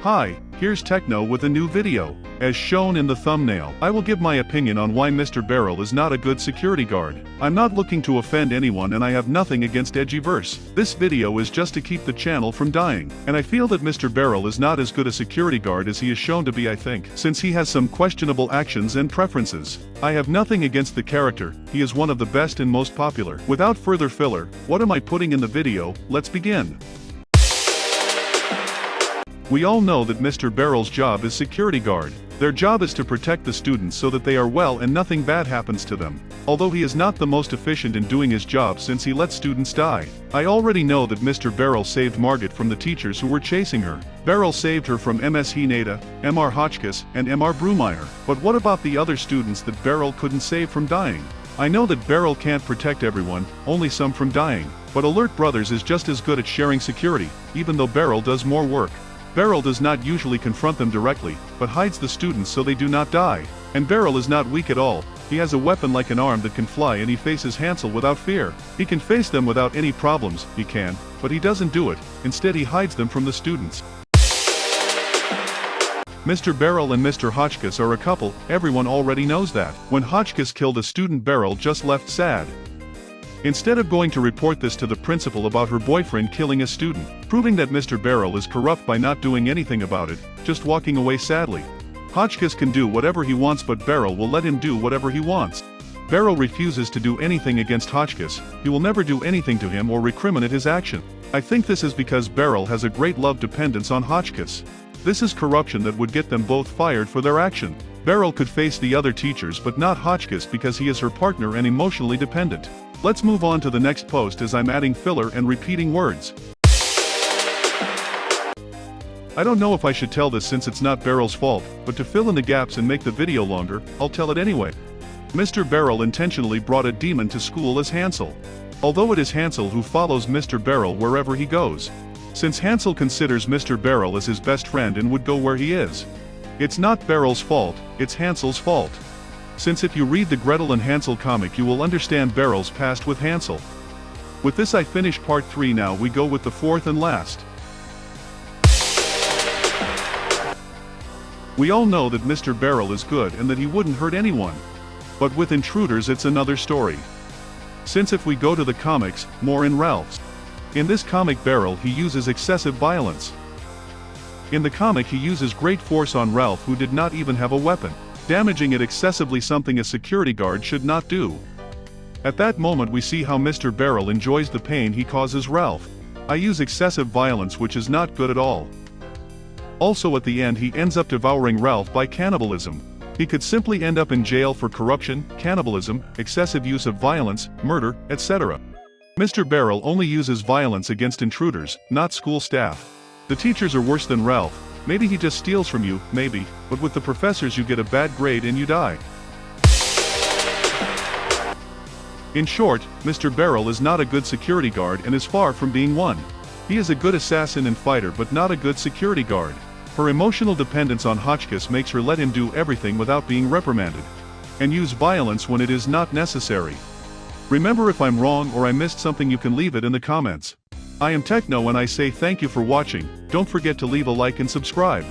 Hi, here's Techno with a new video. As shown in the thumbnail, I will give my opinion on why Mr. Barrel is not a good security guard. I'm not looking to offend anyone and I have nothing against edgyverse. This video is just to keep the channel from dying. And I feel that Mr. Barrel is not as good a security guard as he is shown to be, I think, since he has some questionable actions and preferences. I have nothing against the character, he is one of the best and most popular. Without further filler, what am I putting in the video? Let's begin. We all know that Mr. Barrel's job is security guard. Their job is to protect the students so that they are well and nothing bad happens to them. Although he is not the most efficient in doing his job since he lets students die. I already know that Mr. Barrel saved Margaret from the teachers who were chasing her. Barrel saved her from Ms. Hineda, Mr. Hotchkiss, and Mr. Brumeyer. But what about the other students that Barrel couldn't save from dying? I know that Barrel can't protect everyone, only some from dying. But Alert Brothers is just as good at sharing security, even though Barrel does more work. Barrel does not usually confront them directly, but hides the students so they do not die. And Barrel is not weak at all. He has a weapon like an arm that can fly and he faces Hansel without fear. He can face them without any problems, he can, but he doesn't do it. Instead he hides them from the students. Mr. Barrel and Mr. Hotchkiss are a couple, everyone already knows that. When Hotchkiss killed a student, Barrel just left sad. Instead of going to report this to the principal about her boyfriend killing a student, proving that Mr. Barrel is corrupt by not doing anything about it, just walking away sadly. Hotchkiss can do whatever he wants but Barrel will let him do whatever he wants. Barrel refuses to do anything against Hotchkiss, he will never do anything to him or recriminate his action. I think this is because Barrel has a great love dependence on Hotchkiss. This is corruption that would get them both fired for their action. Barrel could face the other teachers but not Hotchkiss because he is her partner and emotionally dependent. Let's move on to the next post as I'm adding filler and repeating words. I don't know if I should tell this since it's not Barrel's fault, but to fill in the gaps and make the video longer, I'll tell it anyway. Mr. Barrel intentionally brought a demon to school as Hansel. Although it is Hansel who follows Mr. Barrel wherever he goes. Since Hansel considers Mr. Barrel as his best friend and would go where he is. It's not Barrel's fault, it's Hansel's fault. Since if you read the Gretel and Hansel comic you will understand Barrel's past with Hansel. With this I finish part 3. Now we go with the fourth and last. We all know that Mr. Barrel is good and that he wouldn't hurt anyone. But with intruders it's another story. Since if we go to the comics, more in Ralph's. In this comic Barrel he uses excessive violence. In the comic he uses great force on Ralph who did not even have a weapon. Damaging it excessively, something a security guard should not do. At that moment we see how Mr. Barrel enjoys the pain he causes Ralph. I use excessive violence which is not good at all. Also at the end he ends up devouring Ralph by cannibalism. He could simply end up in jail for corruption, cannibalism, excessive use of violence, murder, etc. Mr. Barrel only uses violence against intruders, not school staff. The teachers are worse than Ralph. Maybe he just steals from you, maybe, but with the professors you get a bad grade and you die. In short, Mr. Barrel is not a good security guard and is far from being one. He is a good assassin and fighter but not a good security guard. Her emotional dependence on Hotchkiss makes her let him do everything without being reprimanded. And use violence when it is not necessary. Remember, if I'm wrong or I missed something you can leave it in the comments. I am Techno and I say thank you for watching. Don't forget to leave a like and subscribe.